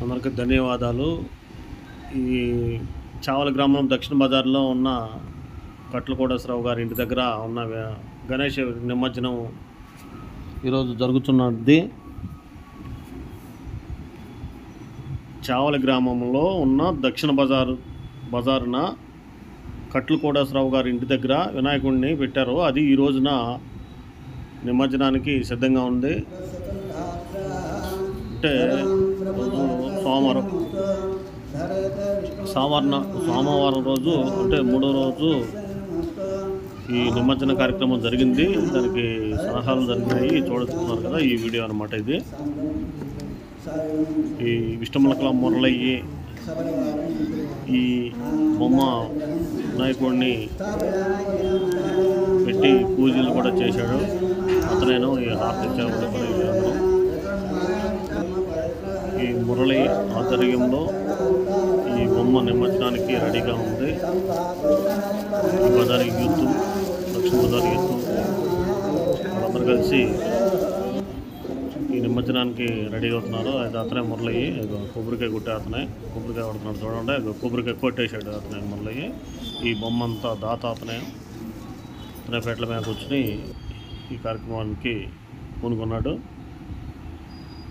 అందరికీ ధన్యవాదాలు. ఈ చావల గ్రామం దక్షిణ బజార్లో ఉన్న కట్ల కోటేశ్వరరావు గారి ఇంటి దగ్గర ఉన్న గణేష్ నిమజ్జనం ఈరోజు జరుగుతున్నది. చావల గ్రామంలో ఉన్న దక్షిణ బజారున కట్ల కోటేశ్వరరావు గారి ఇంటి దగ్గర వినాయకుడిని పెట్టారు. అది ఈ రోజున నిమజ్జనానికి సిద్ధంగా ఉంది. అంటే సోమవారం రోజు అంటే మూడో రోజు ఈ నిమజ్జన కార్యక్రమం జరిగింది. దానికి సలహాలు జరిగినాయి, చూడుతున్నారు కదా ఈ వీడియో అనమాట. ఇది ఈ విష్ణుములకల మురళయ్యి ఈ బొమ్మ వినాయకుడిని పెట్టి పూజలు కూడా చేశాడు. అతనేను ఈ హాస్య ఈ మురళి ఆధ్వర్యంలో ఈ బొమ్మ నిమజ్జనానికి రెడీగా ఉంది. ఈ బజార్ యూత్, దక్షిణ బజార్ యూత్ వాళ్ళందరూ కలిసి ఈ నిమజ్జనానికి రెడీ అవుతున్నారు. అది అతనే మురళి, కొబ్బరికాయ కొట్టే అతనే కొబ్బరికాయ కొడుతున్నాడు చూడండి. కొబ్బరికాయ కొట్టేశాడు అతనే మురళి. ఈ బొమ్మ అంతా దాత అతనే పేట్ల మీద కూర్చుని ఈ కార్యక్రమానికి పూనుకున్నాడు.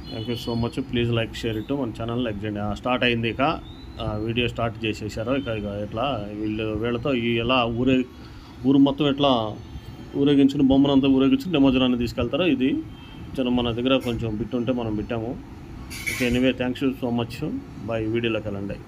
Thank you so much. Please like, share it. మన ఛానల్ లైక్ చేయండి. స్టార్ట్ అయింది, ఇక వీడియో స్టార్ట్ చేసేసారు. ఇక ఎట్లా వీళ్ళతో ఎలా ఊరు మొత్తం ఎట్లా ఊరేగించుకుని బొమ్మనంతా ఊరేగించుకుని నిమజ్జనాన్ని తీసుకెళ్తారో ఇది మన దగ్గర కొంచెం బిట్ ఉంటే మనం పెట్టాము. Okay, anyway thanks so much. Bye. వీడియోలోకి వెళ్ళండి.